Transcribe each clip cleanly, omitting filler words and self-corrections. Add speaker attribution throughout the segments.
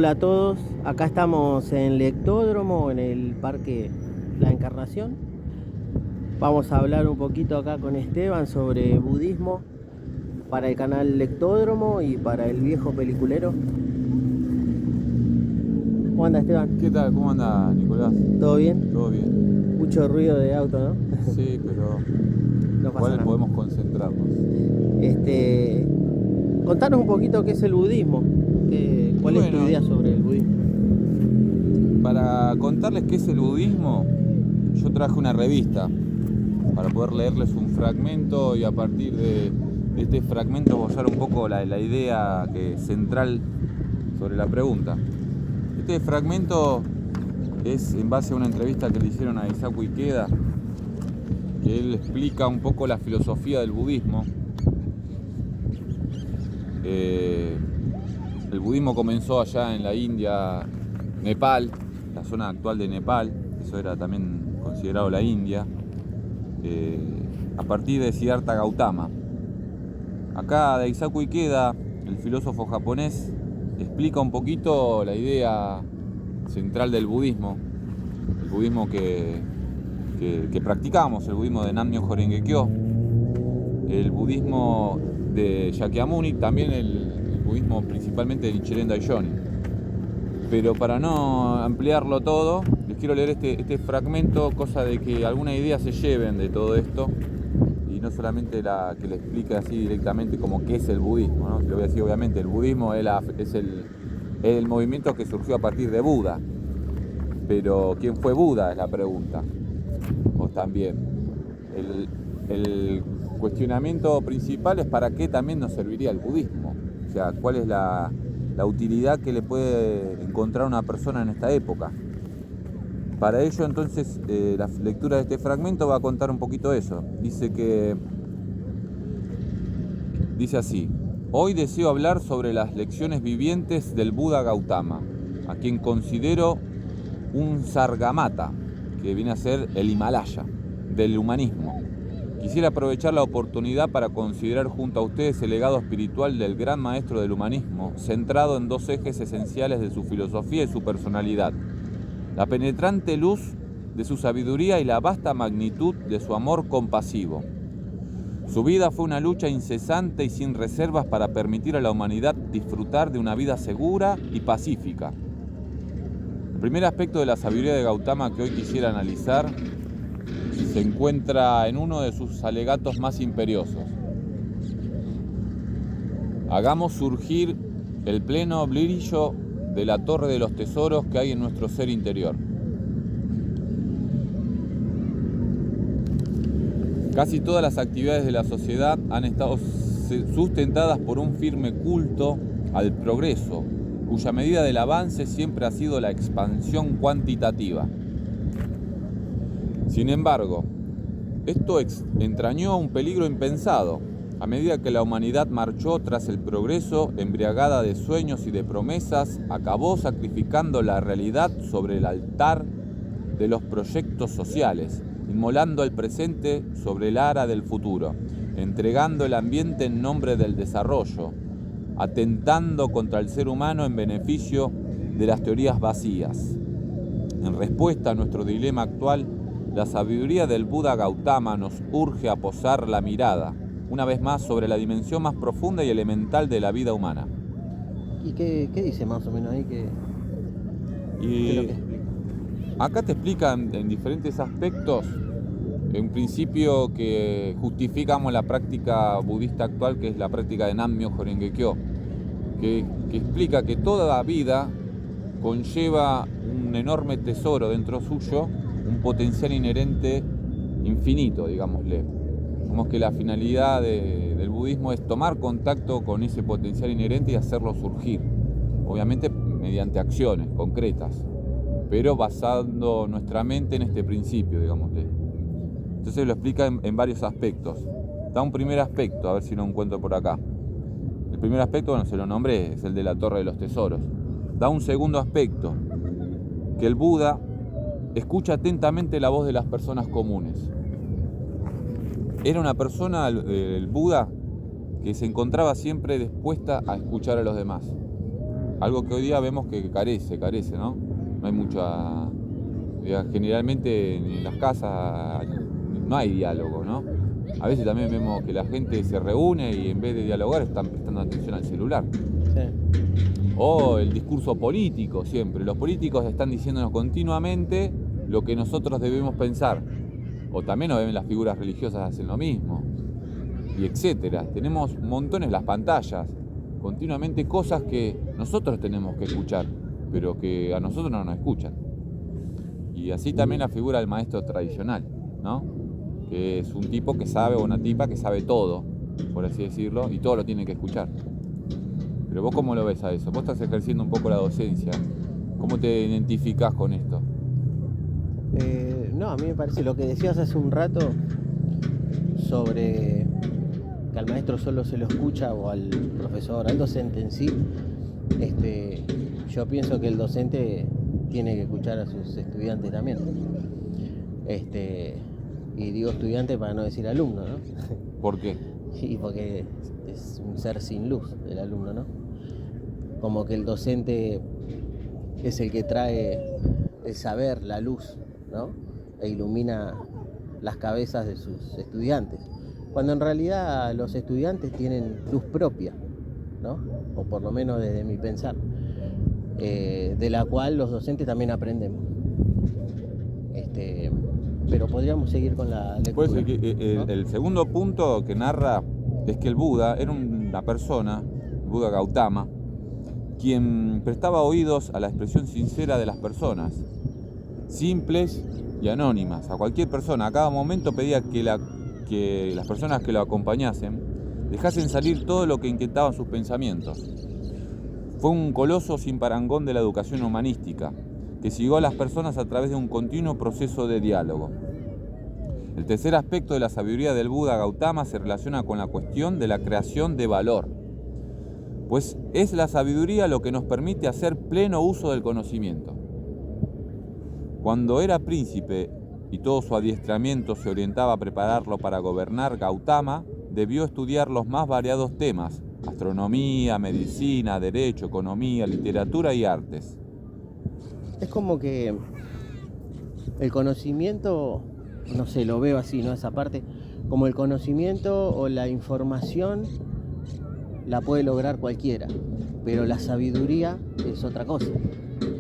Speaker 1: Hola a todos, acá estamos en Lectódromo, en el Parque La Encarnación. Vamos a hablar un poquito acá con Esteban sobre budismo para el canal Lectódromo y para el viejo peliculero. ¿Cómo anda, Esteban?
Speaker 2: ¿Qué tal? ¿Cómo anda, Nicolás?
Speaker 1: ¿Todo bien?
Speaker 2: Todo bien.
Speaker 1: Mucho ruido de auto, ¿no?
Speaker 2: Sí, pero
Speaker 1: No pasa
Speaker 2: igual
Speaker 1: nada.
Speaker 2: podemos concentrarnos.
Speaker 1: Contanos un poquito qué es el budismo.
Speaker 2: Y
Speaker 1: ¿Cuál es tu
Speaker 2: bueno,
Speaker 1: idea sobre el budismo?
Speaker 2: para contarles qué es el budismo, yo traje una revista para poder leerles un fragmento y a partir de este fragmento esbozar un poco la idea central sobre la pregunta. Este fragmento es en base a una entrevista que le hicieron a Eisaku Ikeda, que él explica un poco la filosofía del budismo. El budismo comenzó allá en la India, Nepal, la zona actual de Nepal, eso era también considerado la India, a partir de Siddhartha Gautama. Acá Daisaku Ikeda, el filósofo japonés, explica un poquito la idea central del budismo, el budismo que practicamos, el budismo de Nammyo Renge Kyo, el budismo de Shakyamuni, también el budismo principalmente de Nichiren Daishonin. Pero para no ampliarlo todo, les quiero leer este fragmento, cosa de que alguna idea se lleven de todo esto y no solamente la que le explique así directamente como qué es el budismo, ¿no? Le voy a decir, obviamente, el budismo es el movimiento que surgió a partir de Buda, pero ¿quién fue Buda? Es la pregunta. O también el cuestionamiento principal es para qué también nos serviría el budismo, o sea, cuál es la utilidad que le puede encontrar una persona en esta época. Para ello, entonces, la lectura de este fragmento va a contar un poquito eso. Dice así: hoy deseo hablar sobre las lecciones vivientes del Buda Gautama, a quien considero un Sargamata, que viene a ser el Himalaya del humanismo. Quisiera aprovechar la oportunidad para considerar junto a ustedes el legado espiritual del gran maestro del humanismo, centrado en dos ejes esenciales de su filosofía y su personalidad: la penetrante luz de su sabiduría y la vasta magnitud de su amor compasivo. Su vida fue una lucha incesante y sin reservas para permitir a la humanidad disfrutar de una vida segura y pacífica. El primer aspecto de la sabiduría de Gautama que hoy quisiera analizar se encuentra en uno de sus alegatos más imperiosos: hagamos surgir el pleno brillo de la torre de los tesoros que hay en nuestro ser interior. Casi todas las actividades de la sociedad han estado sustentadas por un firme culto al progreso, cuya medida del avance siempre ha sido la expansión cuantitativa. Sin embargo, esto entrañó un peligro impensado. A medida que la humanidad marchó tras el progreso, embriagada de sueños y de promesas, acabó sacrificando la realidad sobre el altar de los proyectos sociales, inmolando el presente sobre el ara del futuro, entregando el ambiente en nombre del desarrollo, atentando contra el ser humano en beneficio de las teorías vacías. En respuesta a nuestro dilema actual, la sabiduría del Buda Gautama nos urge a posar la mirada, una vez más, sobre la dimensión más profunda y elemental de la vida humana.
Speaker 1: ¿Y qué dice más o menos ahí? ¿Qué es lo
Speaker 2: Y
Speaker 1: que explica?
Speaker 2: acá te explican en diferentes aspectos, en principio, que justificamos la práctica budista actual, que es la práctica de Nammyo Renge Kyo, que explica que toda vida conlleva un enorme tesoro dentro suyo, un potencial inherente infinito, digámosle. Como que la finalidad del budismo es tomar contacto con ese potencial inherente y hacerlo surgir, obviamente mediante acciones concretas, pero basando nuestra mente en este principio, digámosle. Entonces lo explica en varios aspectos. Da un primer aspecto, a ver si lo encuentro por acá. El primer aspecto, bueno, se lo nombré, es el de la Torre de los Tesoros. Da un segundo aspecto, que el Buda escucha atentamente la voz de las personas comunes. Era una persona, el Buda, que se encontraba siempre dispuesta a escuchar a los demás. algo que hoy día vemos que carece, ¿no? No hay mucha... Generalmente en las casas no hay diálogo, ¿no? A veces también vemos que la gente se reúne y en vez de dialogar están prestando atención al celular.
Speaker 1: Sí.
Speaker 2: O el discurso político siempre. Los políticos están diciéndonos continuamente lo que nosotros debemos pensar. O también las figuras religiosas hacen lo mismo. Y etcétera. Tenemos montones las pantallas. Continuamente cosas que nosotros tenemos que escuchar, pero que a nosotros no nos escuchan. Y así también la figura del maestro tradicional, ¿no? Que es un tipo que sabe, o una tipa que sabe todo, por así decirlo, y todo lo tiene que escuchar. Pero vos, ¿cómo lo ves a eso? Vos estás ejerciendo un poco la docencia. ¿Cómo te identificás con esto?
Speaker 1: No, a mí me parece lo que decías hace un rato sobre que al maestro solo se lo escucha, o al profesor, al docente en sí. Yo pienso que el docente tiene que escuchar a sus estudiantes también. Y digo estudiante para no decir alumno, ¿no?
Speaker 2: ¿Por qué?
Speaker 1: Sí, porque es un ser sin luz el alumno, ¿no? Como que el docente es el que trae el saber, la luz, ¿no? E ilumina las cabezas de sus estudiantes. Cuando en realidad los estudiantes tienen luz propia, ¿no? O por lo menos desde mi pensar, de la cual los docentes también aprendemos. Pero podríamos seguir con la lectura.
Speaker 2: Pues el segundo punto que narra es que el Buda era una persona, Buda Gautama, quien prestaba oídos a la expresión sincera de las personas, simples y anónimas, a cualquier persona. A cada momento pedía que las personas que lo acompañasen dejasen salir todo lo que inquietaba sus pensamientos. Fue un coloso sin parangón de la educación humanística, que siguió a las personas a través de un continuo proceso de diálogo. El tercer aspecto de la sabiduría del Buda Gautama se relaciona con la cuestión de la creación de valor, pues es la sabiduría lo que nos permite hacer pleno uso del conocimiento. Cuando era príncipe y todo su adiestramiento se orientaba a prepararlo para gobernar, Gautama debió estudiar los más variados temas: astronomía, medicina, derecho, economía, literatura y artes.
Speaker 1: Es como que el conocimiento, no sé, lo veo así, ¿no? Esa parte, como el conocimiento o la información la puede lograr cualquiera, pero la sabiduría es otra cosa.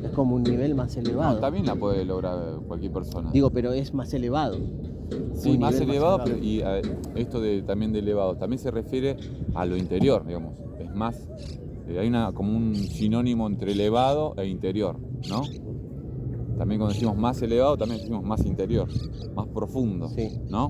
Speaker 1: Es como un nivel más elevado.
Speaker 2: No, también la puede lograr cualquier persona.
Speaker 1: Digo, pero es más elevado.
Speaker 2: Sí, más elevado, pero, y esto también de elevado, también se refiere a lo interior, digamos. Es más, hay como un sinónimo entre elevado e interior, ¿no? También cuando decimos más elevado, también decimos más interior, más profundo,
Speaker 1: sí,
Speaker 2: ¿no?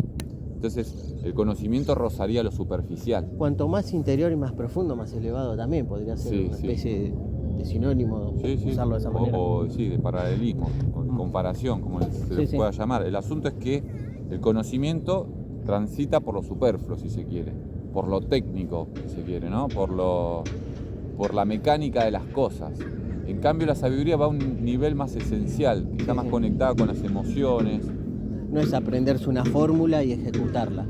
Speaker 2: Entonces, el conocimiento rozaría lo superficial.
Speaker 1: Cuanto más interior y más profundo, más elevado también podría ser, una especie de sinónimo, usarlo de esa manera.
Speaker 2: O de paralelismo, o de comparación, como se le pueda llamar. El asunto es que el conocimiento transita por lo superfluo, si se quiere, por lo técnico, si se quiere, ¿no? Por la mecánica de las cosas. En cambio, la sabiduría va a un nivel más esencial, que está más conectada con las emociones.
Speaker 1: No es aprenderse una fórmula y ejecutarla,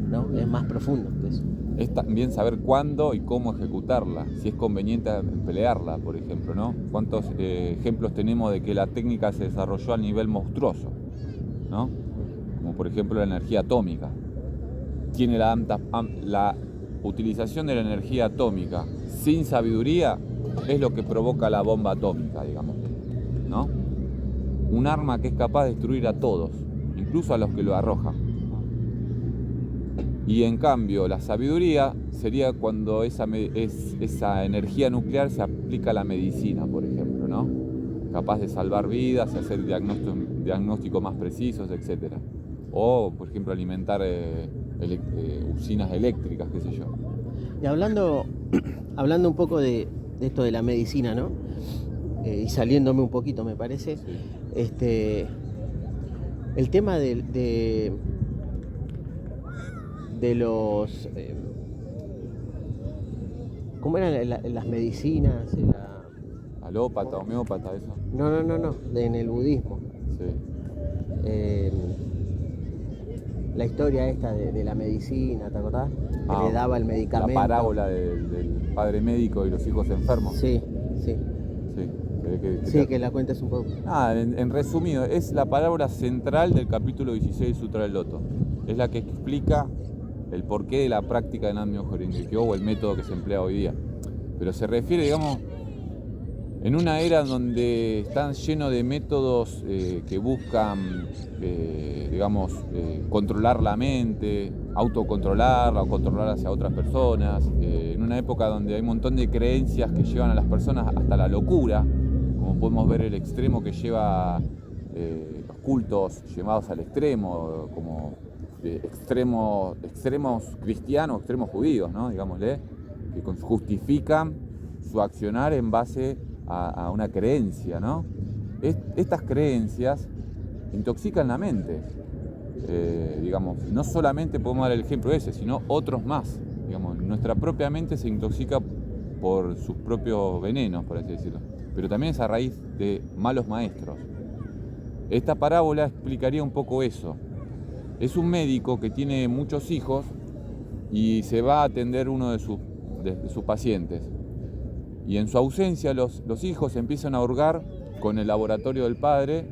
Speaker 1: ¿no? Es más profundo que eso.
Speaker 2: Es también saber cuándo y cómo ejecutarla, si es conveniente emplearla, por ejemplo, ¿no? ¿Cuántos ejemplos tenemos de que la técnica se desarrolló a nivel monstruoso, ¿no? Como por ejemplo la energía atómica. Tiene la utilización de la energía atómica sin sabiduría es lo que provoca la bomba atómica, digamos, ¿no? Un arma que es capaz de destruir a todos, incluso a los que lo arrojan. Y en cambio, la sabiduría sería cuando esa energía nuclear se aplica a la medicina, por ejemplo, ¿no? Capaz de salvar vidas, hacer diagnósticos más precisos, etc. O, por ejemplo, alimentar usinas eléctricas, qué sé yo.
Speaker 1: Y hablando un poco de esto de la medicina, ¿no? Y saliéndome un poquito, me parece, sí. El tema de los... ¿cómo eran las medicinas?
Speaker 2: Alópata, homeópata, eso.
Speaker 1: No, en el budismo.
Speaker 2: Sí.
Speaker 1: La historia esta de la medicina, ¿te acordás? Que le daba el medicamento.
Speaker 2: La parábola del padre médico y los hijos enfermos.
Speaker 1: Sí. Sí.
Speaker 2: Sí,
Speaker 1: Que la cuentes un poco.
Speaker 2: En resumido, es la parábola central del capítulo 16 de Sutra del Loto. Es la que explica el porqué de la práctica de Nam-myoho Renge-kyo o el método que se emplea hoy día. Pero se refiere, digamos, en una era donde están llenos de métodos que buscan, controlar la mente, autocontrolarla o controlar hacia otras personas, en una época donde hay un montón de creencias que llevan a las personas hasta la locura, como podemos ver el extremo que lleva los cultos llevados al extremo, como extremos cristianos, extremos judíos, ¿no? Digámosle, que justifican su accionar en base a una creencia, ¿no? Estas creencias intoxican la mente. No solamente podemos dar el ejemplo ese, sino otros más. Nuestra propia mente se intoxica por sus propios venenos, por así decirlo, pero también es a raíz de malos maestros. Esta parábola explicaría un poco eso. Es un médico que tiene muchos hijos y se va a atender uno de sus pacientes. Y en su ausencia los hijos empiezan a hurgar con el laboratorio del padre,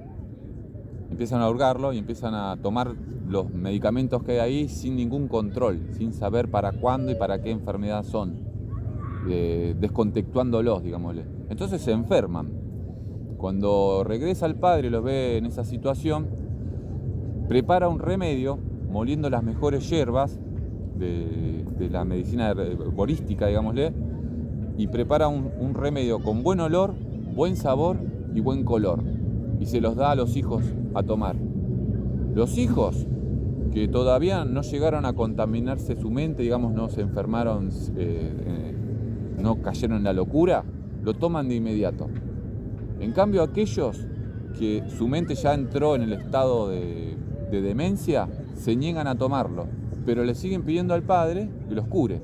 Speaker 2: empiezan a hurgarlo y empiezan a tomar los medicamentos que hay ahí sin ningún control, sin saber para cuándo y para qué enfermedad son, descontextuándolos, digámosle. Entonces se enferman. Cuando regresa el padre y los ve en esa situación, prepara un remedio moliendo las mejores hierbas de la medicina herbolaria, digámosle, y prepara un remedio con buen olor, buen sabor y buen color, y se los da a los hijos a tomar. Los hijos, que todavía no llegaron a contaminarse su mente, digamos, no se enfermaron, no cayeron en la locura, lo toman de inmediato. En cambio, aquellos que su mente ya entró en el estado de demencia, se niegan a tomarlo, pero le siguen pidiendo al padre que los cure.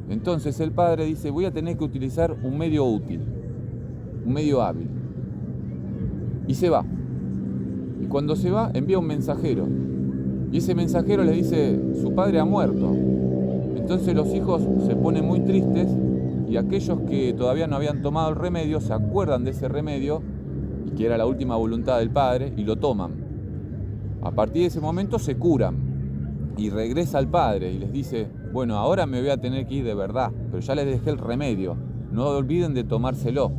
Speaker 2: Entonces el padre dice, voy a tener que utilizar un medio útil, un medio hábil. Y se va. Y cuando se va, envía un mensajero. Y ese mensajero le dice, su padre ha muerto. Entonces los hijos se ponen muy tristes y aquellos que todavía no habían tomado el remedio se acuerdan de ese remedio, y que era la última voluntad del padre, y lo toman. A partir de ese momento se curan. Y regresa al padre y les dice, bueno, ahora me voy a tener que ir de verdad, pero ya les dejé el remedio, no olviden de tomárselo.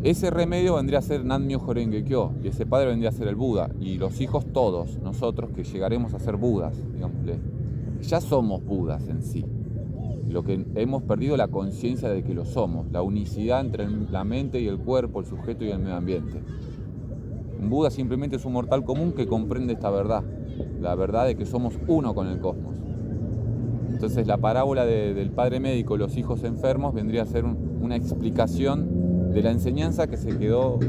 Speaker 2: Ese remedio vendría a ser Nam-myoho Renge-kyo, y ese padre vendría a ser el Buda, y los hijos todos, nosotros que llegaremos a ser Budas, digámosle. Ya somos Budas en sí. Lo que hemos perdido la conciencia de que lo somos, la unicidad entre la mente y el cuerpo, el sujeto y el medio ambiente. Un Buda simplemente es un mortal común que comprende esta verdad, la verdad de que somos uno con el cosmos. Entonces la parábola del padre médico y los hijos enfermos vendría a ser una explicación de la enseñanza que se quedó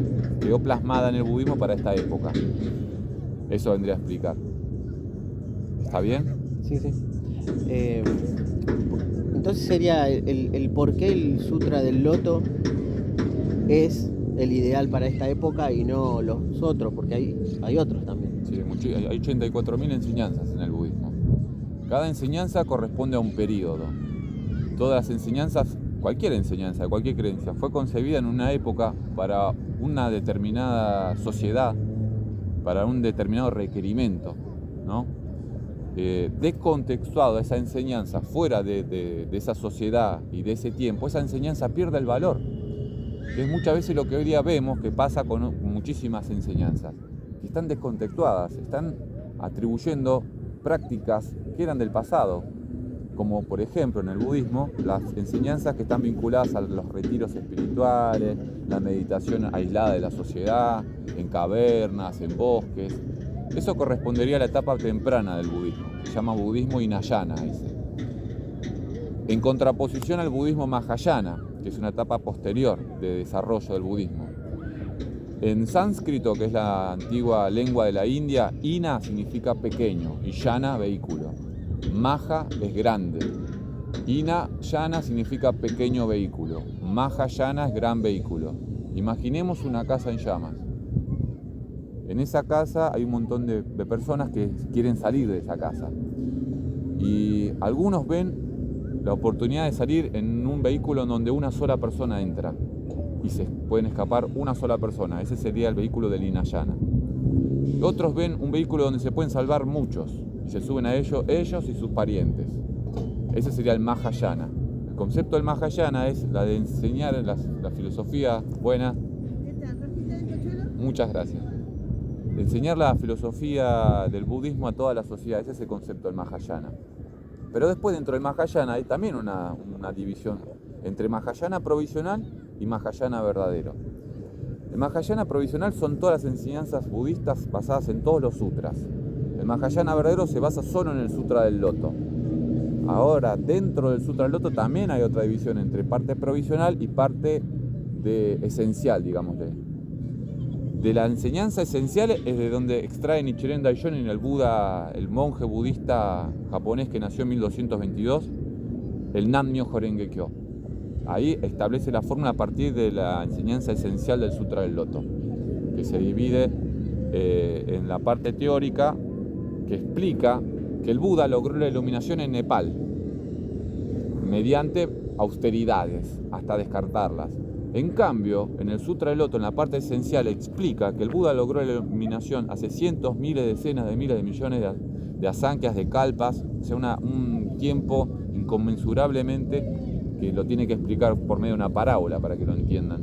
Speaker 2: plasmada en el budismo para esta época. Eso vendría a explicar. ¿Está bien?
Speaker 1: Sí. Entonces sería el por qué el Sutra del Loto es el ideal para esta época y no los otros, porque hay otros también.
Speaker 2: Sí, hay 84.000 enseñanzas en el budismo. Cada enseñanza corresponde a un periodo. Todas las enseñanzas, cualquier enseñanza, cualquier creencia, fue concebida en una época para una determinada sociedad, para un determinado requerimiento, ¿no? Descontextuado esa enseñanza fuera de esa sociedad y de ese tiempo, esa enseñanza pierde el valor. Que es muchas veces lo que hoy día vemos que pasa con muchísimas enseñanzas, que están descontextuadas, están atribuyendo prácticas que eran del pasado, como por ejemplo en el budismo, las enseñanzas que están vinculadas a los retiros espirituales, la meditación aislada de la sociedad, en cavernas, en bosques. Eso correspondería a la etapa temprana del budismo, se llama budismo Hinayana ese. En contraposición al budismo Mahayana, que es una etapa posterior de desarrollo del budismo. En sánscrito, que es la antigua lengua de la India, Hina significa pequeño y Yana vehículo. Maha es grande. Hinayana significa pequeño vehículo. Mahayana es gran vehículo. Imaginemos una casa en llamas. En esa casa hay un montón de personas que quieren salir de esa casa. Y algunos ven la oportunidad de salir en un vehículo en donde una sola persona entra y se pueden escapar una sola persona. Ese sería el vehículo del Hinayana. Otros ven un vehículo donde se pueden salvar muchos y se suben a ellos y sus parientes. Ese sería el Mahayana. El concepto del Mahayana es la de enseñar la filosofía buena. Muchas gracias. De enseñar la filosofía del budismo a toda la sociedad. Ese es el concepto del Mahayana. Pero después dentro del Mahayana hay también una división entre Mahayana provisional y Mahayana verdadero. El Mahayana provisional son todas las enseñanzas budistas basadas en todos los sutras. El Mahayana verdadero se basa solo en el Sutra del Loto. Ahora, dentro del Sutra del Loto también hay otra división entre parte provisional y parte esencial, digamos. De la enseñanza esencial es de donde extrae Nichiren Daishonin, el Buda, el monje budista japonés que nació en 1222, el Nam-myoho Renge-kyo. Ahí establece la fórmula a partir de la enseñanza esencial del Sutra del Loto, que se divide en la parte teórica que explica que el Buda logró la iluminación en Nepal mediante austeridades, hasta descartarlas. En cambio, en el Sutra del Loto, en la parte esencial, explica que el Buda logró la iluminación hace cientos, miles, decenas de miles de millones de asankhya's, de kalpas, o sea, un tiempo inconmensurablemente que lo tiene que explicar por medio de una parábola para que lo entiendan.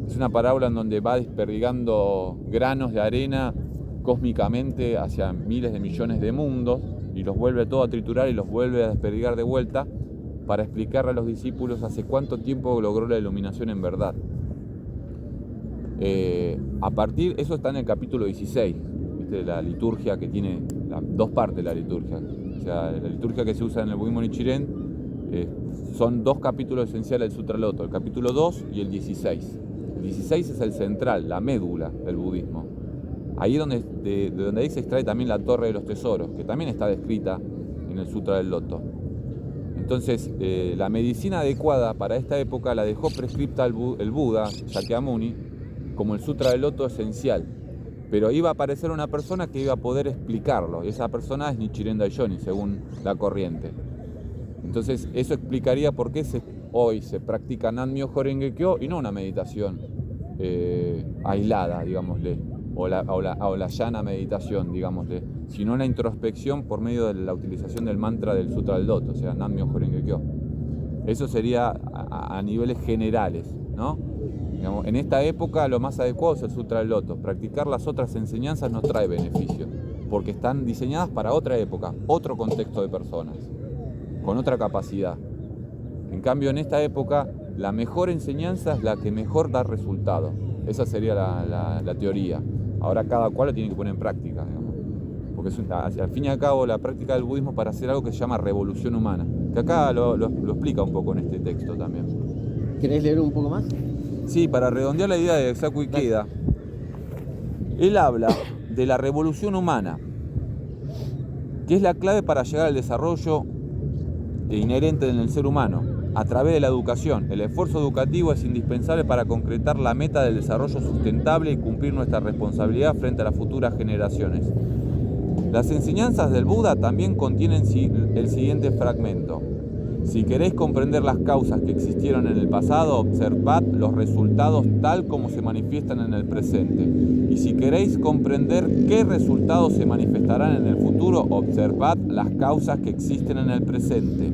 Speaker 2: Es una parábola en donde va desperdigando granos de arena cósmicamente hacia miles de millones de mundos y los vuelve todo a triturar y los vuelve a desperdigar de vuelta para explicarle a los discípulos hace cuánto tiempo logró la iluminación en verdad. Eso está en el capítulo 16, ¿viste? La liturgia que tiene dos partes, la liturgia. O sea, la liturgia que se usa en el budismo Nichiren son dos capítulos esenciales del Sutra del Loto, el capítulo 2 y el 16. El 16 es el central, la médula del budismo. Ahí es de donde ahí se extrae también la Torre de los Tesoros, que también está descrita en el Sutra del Loto. Entonces, la medicina adecuada para esta época la dejó prescripta el Buda, Shakyamuni, como el Sutra del Loto esencial. Pero iba a aparecer una persona que iba a poder explicarlo, y esa persona es Nichiren Daishonin, según la corriente. Entonces, eso explicaría por qué hoy se practica Nam-myoho Renge-kyo y no una meditación aislada, digámosle, o la llana meditación, digámosle, sino la introspección por medio de la utilización del mantra del Sutra del Loto, o sea, Nam-myoho Renge-kyo. Eso sería a niveles generales, ¿no? Digamos, en esta época lo más adecuado es el Sutra del Loto. Practicar las otras enseñanzas no trae beneficio, porque están diseñadas para otra época, otro contexto de personas, con otra capacidad. En cambio, en esta época, la mejor enseñanza es la que mejor da resultado. Esa sería la teoría. Ahora cada cual lo tiene que poner en práctica, digamos. Porque al fin y al cabo la práctica del budismo para hacer algo que se llama revolución humana, que acá lo explica un poco en este texto también.
Speaker 1: ¿Querés leer un poco más?
Speaker 2: Sí, para redondear la idea de Daisaku Ikeda, él habla de la revolución humana, que es la clave para llegar al desarrollo inherente en el ser humano. A través de la educación, el esfuerzo educativo es indispensable para concretar la meta del desarrollo sustentable y cumplir nuestra responsabilidad frente a las futuras generaciones. Las enseñanzas del Buda también contienen el siguiente fragmento. Si queréis comprender las causas que existieron en el pasado, observad los resultados tal como se manifiestan en el presente. Y si queréis comprender qué resultados se manifestarán en el futuro, observad las causas que existen en el presente.